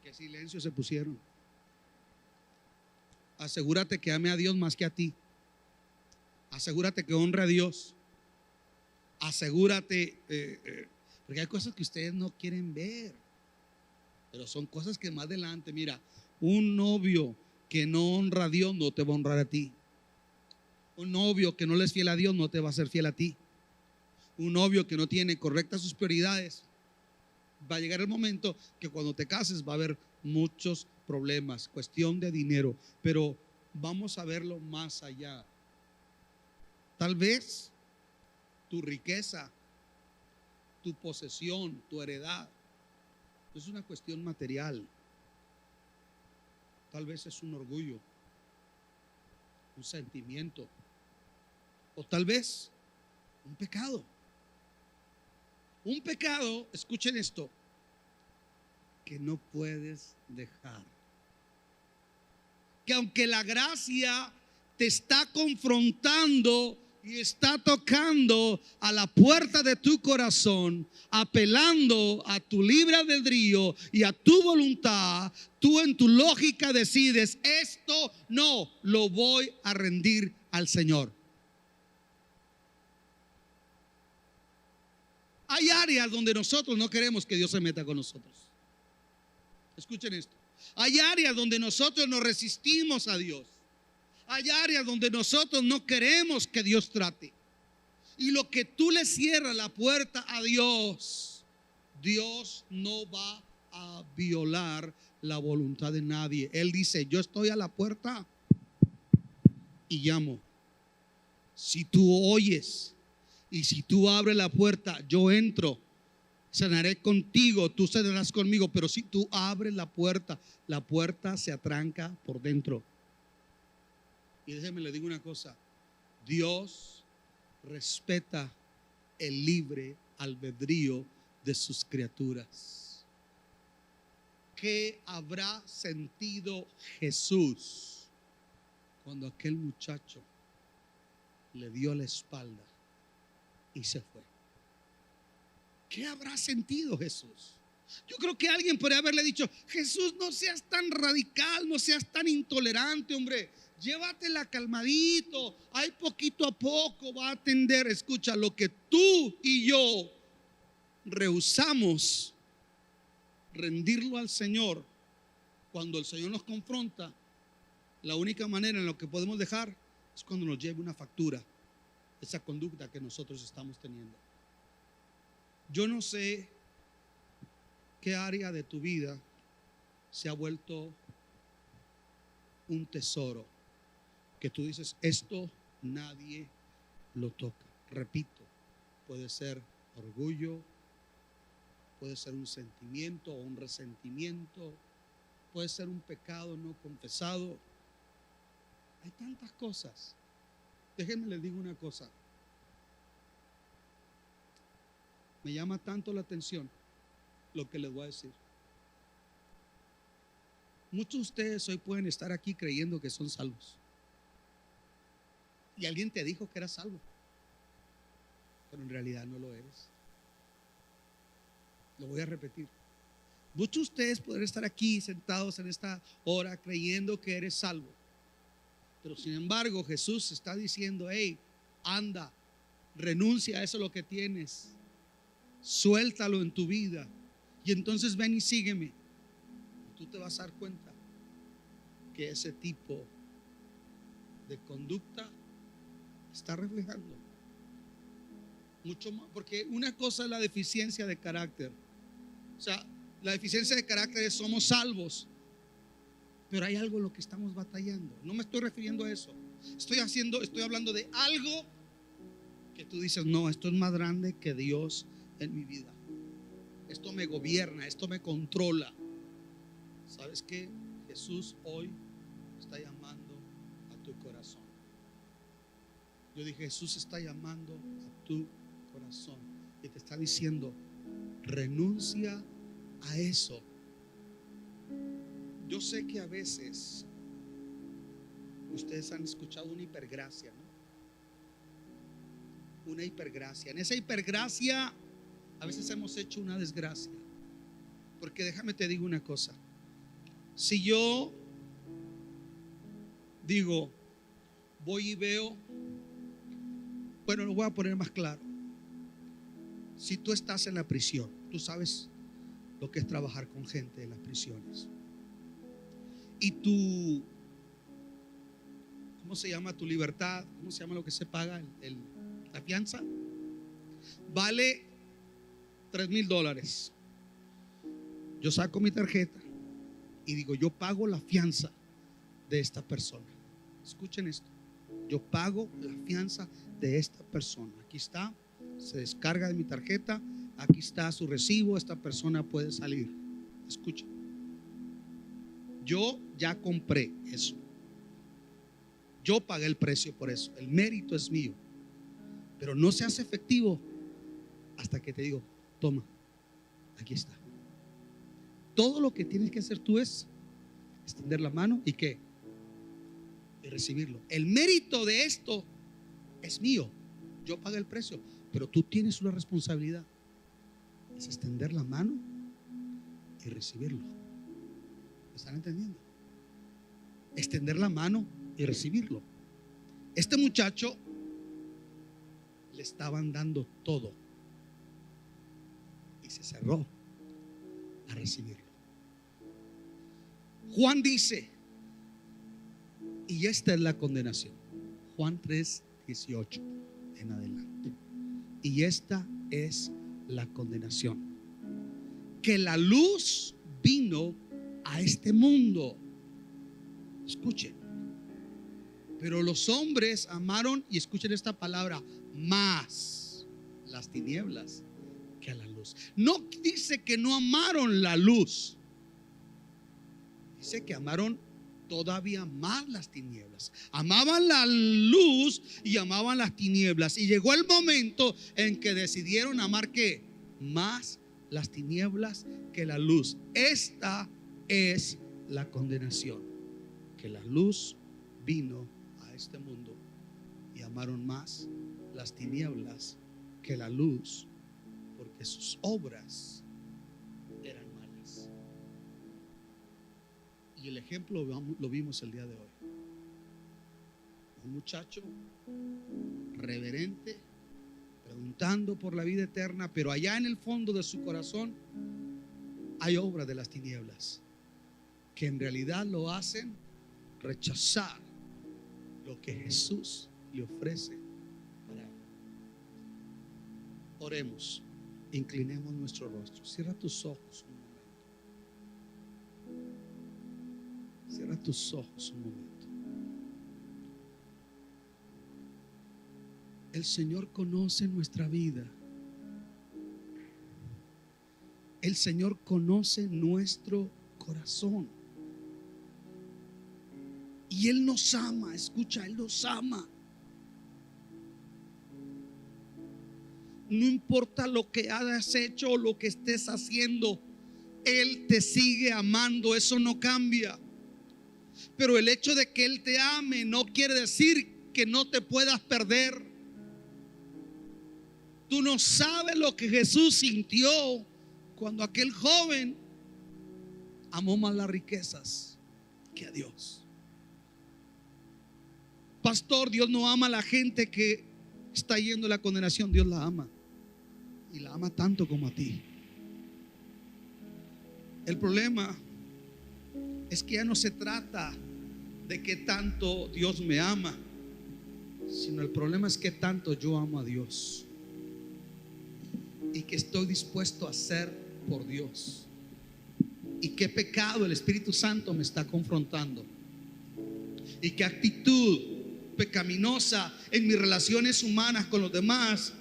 Qué silencio se pusieron. Asegúrate que ame a Dios más que a ti. Asegúrate que honre a Dios. Asegúrate, porque hay cosas que ustedes no quieren ver, pero son cosas que más adelante, mira, un novio que no honra a Dios no te va a honrar a ti. Un novio que no le es fiel a Dios no te va a ser fiel a ti. Un novio que no tiene correctas sus prioridades, va a llegar el momento que cuando te cases va a haber muchos problemas, cuestión de dinero. Pero vamos a verlo más allá. Tal vez tu riqueza, tu posesión, tu heredad no es una cuestión material. Tal vez es un orgullo, un sentimiento, o tal vez un pecado. Un pecado, escuchen esto, que no puedes dejar. Que aunque la gracia te está confrontando y está tocando a la puerta de tu corazón, apelando a tu libre albedrío y a tu voluntad, tú en tu lógica decides: esto no lo voy a rendir al Señor. Hay áreas donde nosotros no queremos que Dios se meta con nosotros. Escuchen esto. Hay áreas donde nosotros nos resistimos a Dios. Hay áreas donde nosotros no queremos que Dios trate. Y lo que tú le cierras la puerta a Dios, Dios no va a violar la voluntad de nadie. Él dice: yo estoy a la puerta y llamo. Si tú oyes y si tú abres la puerta, yo entro, cenaré contigo, tú cenarás conmigo. Pero si tú abres la puerta se atranca por dentro. Y déjeme le digo una cosa: Dios respeta el libre albedrío de sus criaturas. ¿Qué habrá sentido Jesús cuando aquel muchacho le dio la espalda y se fue? ¿Qué habrá sentido Jesús? Yo creo que alguien podría haberle dicho: Jesús, no seas tan radical, no seas tan intolerante, hombre, llévatela calmadito, ahí poquito a poco va a atender. Escucha, lo que tú y yo rehusamos rendirlo al Señor, cuando el Señor nos confronta, la única manera en la que podemos dejar es cuando nos lleve una factura esa conducta que nosotros estamos teniendo. Yo no sé qué área de tu vida se ha vuelto un tesoro que tú dices: esto nadie lo toca. Repito, puede ser orgullo, puede ser un sentimiento o un resentimiento, puede ser un pecado no confesado. Hay tantas cosas. Déjenme les digo una cosa. Me llama tanto la atención lo que les voy a decir. Muchos de ustedes hoy pueden estar aquí creyendo que son salvos. Y alguien te dijo que eras salvo, pero en realidad no lo eres. Lo voy a repetir. Muchos de ustedes pueden estar aquí sentados en esta hora creyendo que eres salvo, pero sin embargo Jesús está diciendo: hey, anda, renuncia a eso lo que tienes, suéltalo en tu vida y entonces ven y sígueme. Y tú te vas a dar cuenta que ese tipo de conducta está reflejando mucho más, porque una cosa es la deficiencia de carácter. O sea, la deficiencia de carácter es somos salvos, pero hay algo en lo que estamos batallando. No me estoy refiriendo a eso. Estoy hablando de algo que tú dices: no, esto es más grande que Dios en mi vida. Esto me gobierna, esto me controla. ¿Sabes qué? Jesús hoy está llamando a tu corazón. Yo dije: Jesús está llamando a tu corazón y te está diciendo: renuncia a eso. Yo sé que a veces ustedes han escuchado una hipergracia, ¿no? Una hipergracia. En esa hipergracia a veces hemos hecho una desgracia. Porque déjame te digo una cosa. Si yo digo, voy y veo, bueno, lo voy a poner más claro. Si tú estás en la prisión, tú sabes lo que es trabajar con gente en las prisiones. Y tú, ¿cómo se llama tu libertad? ¿Cómo se llama lo que se paga? La fianza vale $3,000. Yo saco mi tarjeta y digo: yo pago la fianza de esta persona. Escuchen esto: yo pago la fianza de esta persona. Aquí está, se descarga de mi tarjeta, aquí está su recibo, esta persona puede salir. Escuchen, yo ya compré eso, yo pagué el precio por eso, el mérito es mío, pero no se hace efectivo hasta que te digo: toma, aquí está. Todo lo que tienes que hacer tú es extender la mano y ¿qué? Y recibirlo. El mérito de esto es mío, yo pagué el precio, pero tú tienes una responsabilidad: es extender la mano y recibirlo. ¿Me están entendiendo? Extender la mano y recibirlo. Este muchacho le estaban dando todo y se cerró a recibirlo. Juan dice, y esta es la condenación, Juan 3:18 en adelante, y esta es la condenación, que la luz vino a este mundo. Escuchen, pero los hombres amaron, y escuchen esta palabra, más las tinieblas que a la luz. No dice que no amaron la luz, dice que amaron todavía más las tinieblas. Amaban la luz y amaban las tinieblas. Y llegó el momento en que decidieron amar ¿qué? Más las tinieblas que la luz. Esta es la condenación, que la luz vino a este mundo y amaron más las tinieblas que la luz, porque sus obras eran malas. Y el ejemplo lo vimos el día de hoy. Un muchacho reverente, preguntando por la vida eterna, pero allá en el fondo de su corazón hay obras de las tinieblas que en realidad lo hacen rechazar lo que Jesús le ofrece para él. Oremos, inclinemos nuestro rostro. Cierra tus ojos un momento. Cierra tus ojos un momento. El Señor conoce nuestra vida. El Señor conoce nuestro corazón. Y Él nos ama, escucha, Él nos ama. No importa lo que hayas hecho o lo que estés haciendo, Él te sigue amando, eso no cambia. Pero el hecho de que Él te ame no quiere decir que no te puedas perder. Tú no sabes lo que Jesús sintió cuando aquel joven amó más las riquezas que a Dios. Pastor, Dios no ama a la gente que está yendo a la condenación. Dios la ama, y la ama tanto como a ti. El problema es que ya no se trata de que tanto Dios me ama, sino el problema es que tanto yo amo a Dios y que estoy dispuesto a hacer por Dios, y qué pecado el Espíritu Santo me está confrontando, y qué actitud pecaminosa en mis relaciones humanas con los demás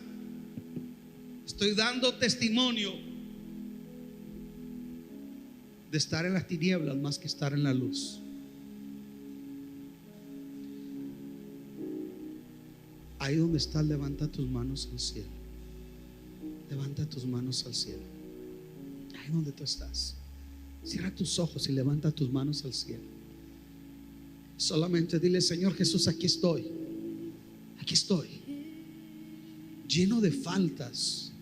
estoy dando testimonio de estar en las tinieblas más que estar en la luz. Ahí donde estás, levanta tus manos al cielo. Levanta tus manos al cielo. Ahí donde tú estás, cierra tus ojos y levanta tus manos al cielo. Solamente dile: Señor Jesús, aquí estoy. Aquí estoy, lleno de faltas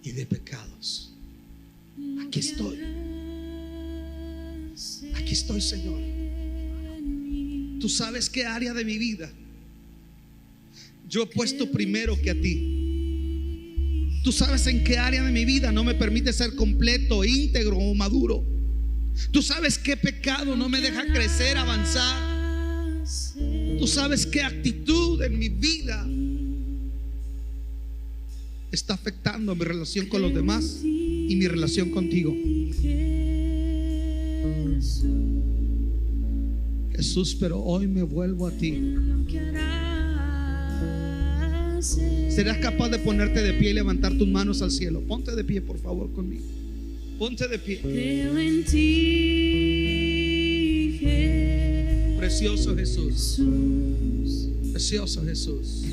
y de pecados. Aquí estoy. Aquí estoy, Señor. Tú sabes qué área de mi vida yo he puesto primero que a ti. Tú sabes en qué área de mi vida no me permite ser completo, íntegro o maduro. Tú sabes qué pecado no me deja crecer, avanzar. Tú sabes qué actitud en mi vida está afectando mi relación con los demás y mi relación contigo. Jesús, pero hoy me vuelvo a ti. ¿Serás capaz de ponerte de pie y levantar tus manos al cielo? Ponte de pie, por favor, conmigo. Ponte de pie. Creo en ti, Precioso Jesús. Jesús, Precioso Jesús.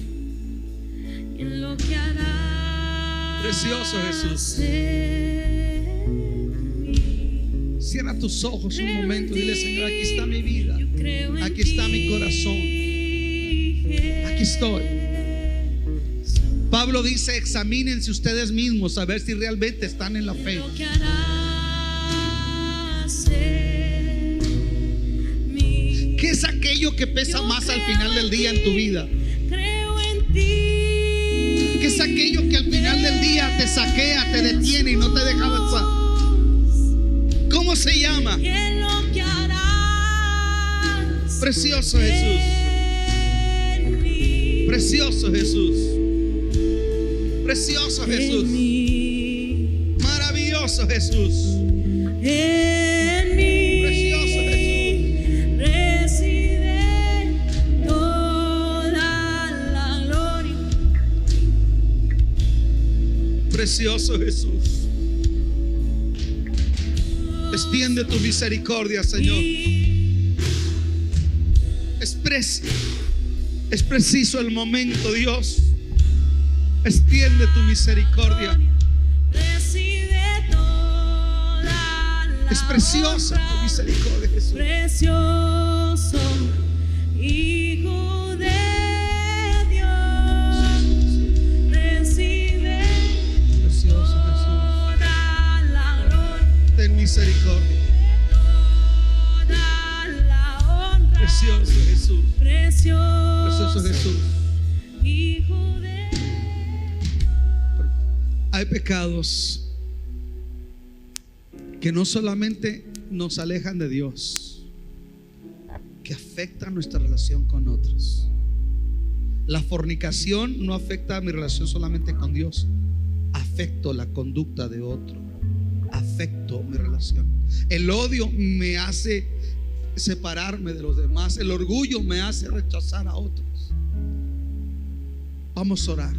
en lo que harás. Precioso Jesús. en mí. Cierra tus ojos un Creo momento y en dile: ti, Señor, aquí está mi vida. yo creo en Aquí está mi ti, corazón. Aquí estoy. Pablo dice: examínense ustedes mismos a ver si realmente están en la fe. Lo que harás en mí. ¿Qué es aquello que pesa Yo más al creo final del día en tu vida? Creo en ti. ¿Qué es aquello que al final del día te saquea, te detiene y no te deja avanzar? ¿Cómo se llama? Y en lo que harás Precioso Jesús. en mí. Precioso Jesús. Precioso Jesús. En mí. Maravilloso Jesús. En mí. Precioso Jesús. Reside toda la gloria. Precioso Jesús. Extiende tu misericordia, Señor. Es preciso el momento, Dios. Extiende tu misericordia. Reside toda la Es preciosa tu honra. misericordia, Jesús. Precioso Hijo de Dios, recibe Precioso Jesús. toda la gloria, Ten misericordia. toda la honra. Precioso Jesús. Precioso Jesús. Hijo de Hay pecados que no solamente nos alejan de Dios, que afectan nuestra relación con otros. La fornicación no afecta a mi relación solamente con Dios, afecto la conducta de otro, afecto mi relación. El odio me hace separarme de los demás, el orgullo me hace rechazar a otros. Vamos a orar.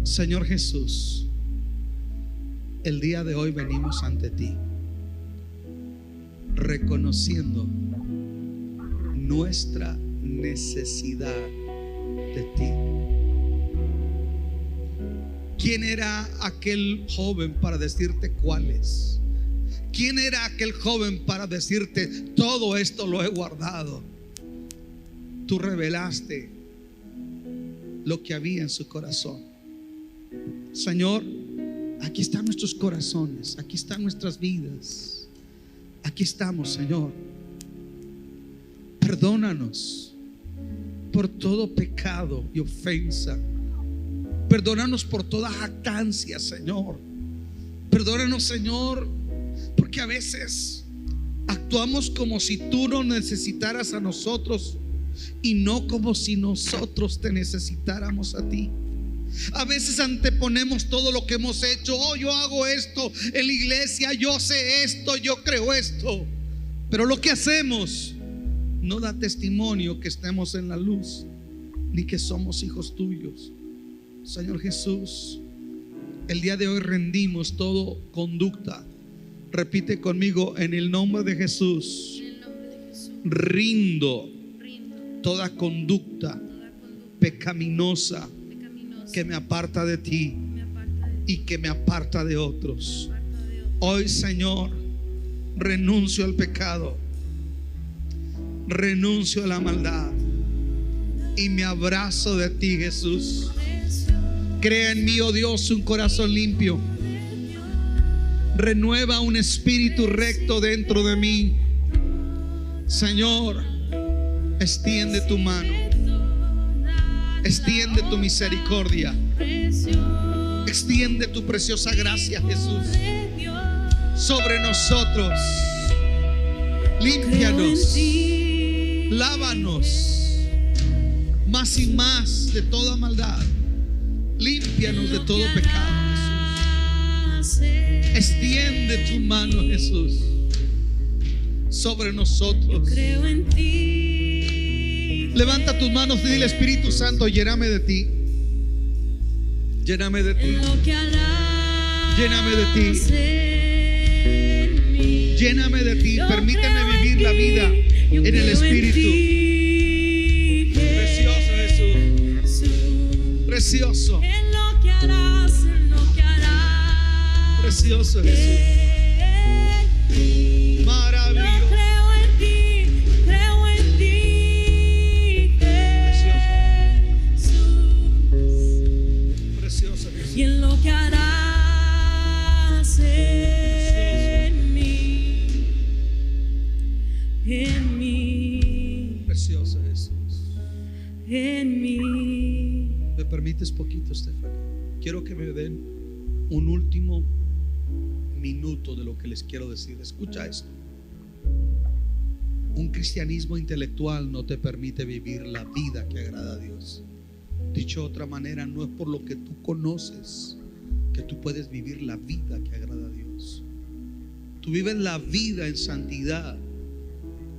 Señor Jesús, el día de hoy venimos ante ti, reconociendo nuestra necesidad de ti. ¿Quién era aquel joven para decirte cuáles? ¿Quién era aquel joven para decirte todo esto lo he guardado? Tú revelaste lo que había en su corazón. Señor, aquí están nuestros corazones, aquí están nuestras vidas, aquí estamos, Señor. Perdónanos por todo pecado y ofensa. Perdónanos por toda jactancia, Señor. Perdónanos, Señor, porque a veces actuamos como si tú nos necesitaras a nosotros y no como si nosotros te necesitáramos a ti. A veces anteponemos todo lo que hemos hecho. Oh, yo hago esto en la iglesia, yo sé esto, yo creo esto. Pero lo que hacemos no da testimonio que estemos en la luz, ni que somos hijos tuyos. Señor Jesús, el día de hoy rendimos toda conducta. Repite conmigo: en el nombre de Jesús, rindo toda conducta pecaminosa que me aparta de ti y que me aparta de otros. Hoy, Señor, renuncio al pecado, renuncio a la maldad y me abrazo de ti, Jesús. Crea en mí, oh Dios, un corazón limpio. Renueva un espíritu recto dentro de mí. Señor, extiende tu mano, extiende tu misericordia, extiende tu preciosa gracia, Jesús, sobre nosotros. Límpianos, lávanos más y más de toda maldad. Límpianos de todo pecado, Jesús. Extiende tu mano, Jesús, sobre nosotros. Levanta tus manos y dile: Espíritu Santo, lléname de ti. Lléname de ti. Lléname de ti. Lléname de ti. Permíteme vivir la vida en el Espíritu. Precioso Jesús. Precioso. Precioso Jesús. Maravilloso. Y en lo que harás en mí, Precioso Jesús. en mí. ¿Me permites poquito, Estefania? Quiero que me den un último minuto de lo que les quiero decir. Escucha esto. Un cristianismo intelectual no te permite vivir la vida que agrada a Dios. Dicho de otra manera, no es por lo que tú conoces que tú puedes vivir la vida que agrada a Dios. Tú vives la vida en santidad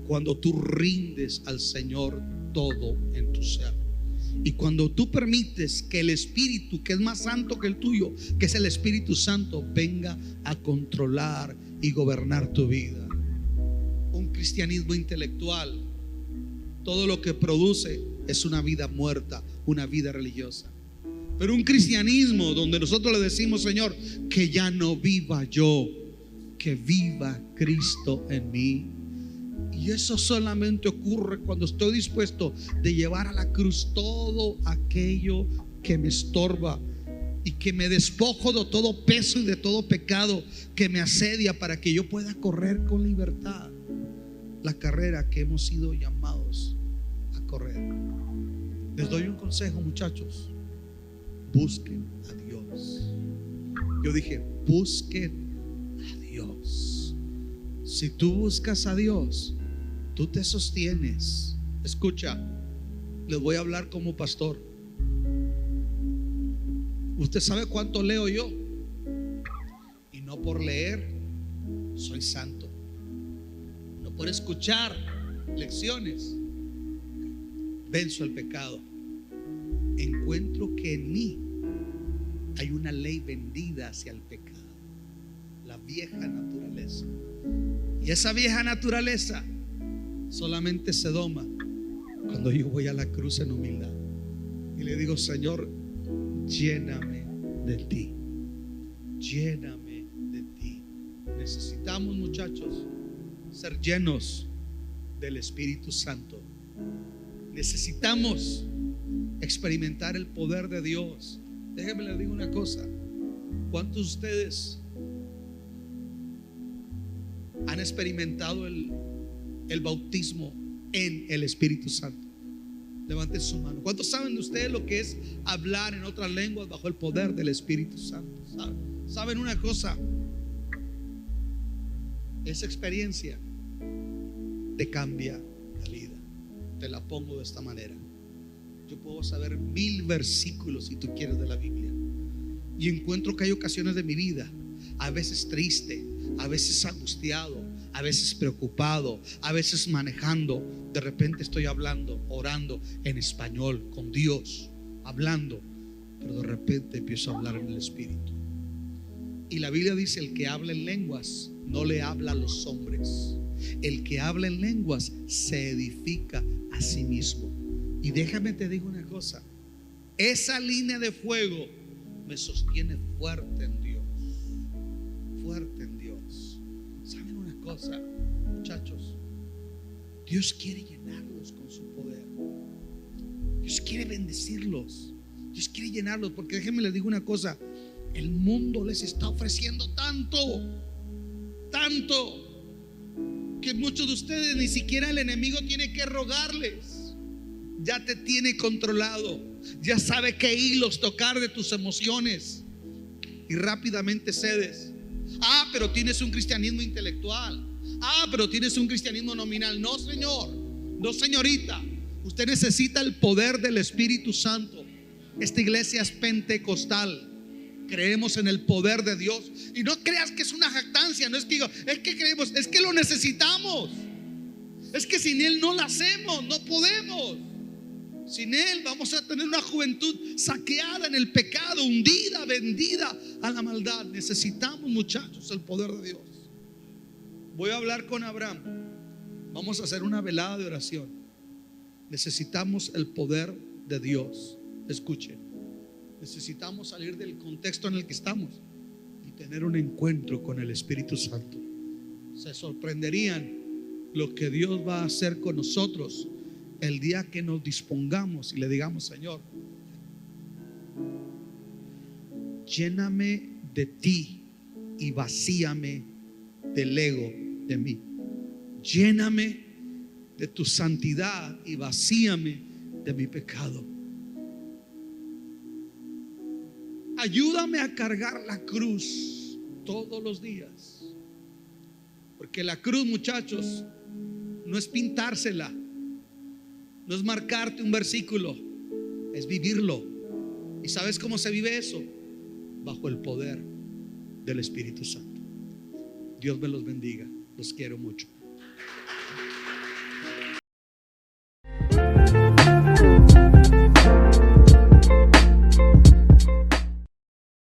cuando tú rindes al Señor todo en tu ser. Y cuando tú permites que el Espíritu, que es más santo que el tuyo, que es el Espíritu Santo, venga a controlar y gobernar tu vida. Un cristianismo intelectual, todo lo que produce es una vida muerta, una vida religiosa. Pero un cristianismo donde nosotros le decimos: Señor, que ya no viva yo, que viva Cristo en mí. Y eso solamente ocurre cuando estoy dispuesto de llevar a la cruz todo aquello que me estorba y que me despojo de todo peso y de todo pecado que me asedia, para que yo pueda correr con libertad la carrera que hemos sido llamados a correr. Les doy un consejo, muchachos: busquen a Dios. Yo dije: busquen a Dios. Si tú buscas a Dios, tú te sostienes. Escucha, les voy a hablar como pastor. Usted sabe cuánto leo yo, y no por leer soy santo, no por escuchar lecciones venzo el pecado. Encuentro que en mí hay una ley vendida hacia el pecado. vieja naturaleza. Y esa vieja naturaleza solamente se doma cuando yo voy a la cruz en humildad y le digo: Señor, lléname de ti, lléname de ti. Necesitamos, muchachos, ser llenos del Espíritu Santo. Necesitamos experimentar el poder de Dios. Déjenme les digo una cosa: ¿cuántos de ustedes han experimentado el bautismo en el Espíritu Santo? Levanten su mano. ¿Cuántos saben de ustedes lo que es hablar en otras lenguas bajo el poder del Espíritu Santo? ¿Saben una cosa? Esa experiencia te cambia la vida. Te la pongo de esta manera. Yo puedo saber 1000 versículos, si tú quieres, de la Biblia, y encuentro que hay ocasiones de mi vida, a veces triste, a veces angustiado, a veces preocupado, a veces manejando. De repente estoy hablando, orando en español con Dios, hablando, pero de repente empiezo a hablar en el Espíritu. Y la Biblia dice: el que habla en lenguas no le habla a los hombres. El que habla en lenguas se edifica a sí mismo. Y déjame te digo una cosa: esa línea de fuego me sostiene fuerte en Dios. Fuerte en Dios. ¿Saben una cosa, muchachos? Dios quiere llenarlos con su poder. Dios quiere bendecirlos. Dios quiere llenarlos, porque déjenme les digo una cosa: el mundo les está ofreciendo tanto, tanto, que muchos de ustedes ni siquiera el enemigo tiene que rogarles. Ya te tiene controlado. Ya sabe qué hilos tocar de tus emociones y rápidamente cedes. Ah, pero tienes un cristianismo intelectual. Ah, pero tienes un cristianismo nominal. No, señor, no, señorita. Usted necesita el poder del Espíritu Santo. Esta iglesia es pentecostal. Creemos en el poder de Dios. Y no creas que es una jactancia. No es que digo, es que creemos, es que lo necesitamos. Es que sin Él no lo hacemos, no podemos. Sin Él vamos a tener una juventud saqueada en el pecado, hundida, vendida a la maldad. Necesitamos, muchachos, el poder de Dios. Voy a hablar con Abraham. Vamos a hacer una velada de oración. Necesitamos el poder de Dios. Escuchen, necesitamos salir del contexto en el que estamos y tener un encuentro con el Espíritu Santo. Se sorprenderían lo que Dios va a hacer con nosotros el día que nos dispongamos y le digamos: Señor, lléname de ti y vacíame del ego de mí. Lléname de tu santidad y vacíame de mi pecado. Ayúdame a cargar la cruz todos los días. Porque la cruz, muchachos, no es pintársela, no es marcarte un versículo, es vivirlo. ¿Y sabes cómo se vive eso? Bajo el poder del Espíritu Santo. Dios me los bendiga. Los quiero mucho.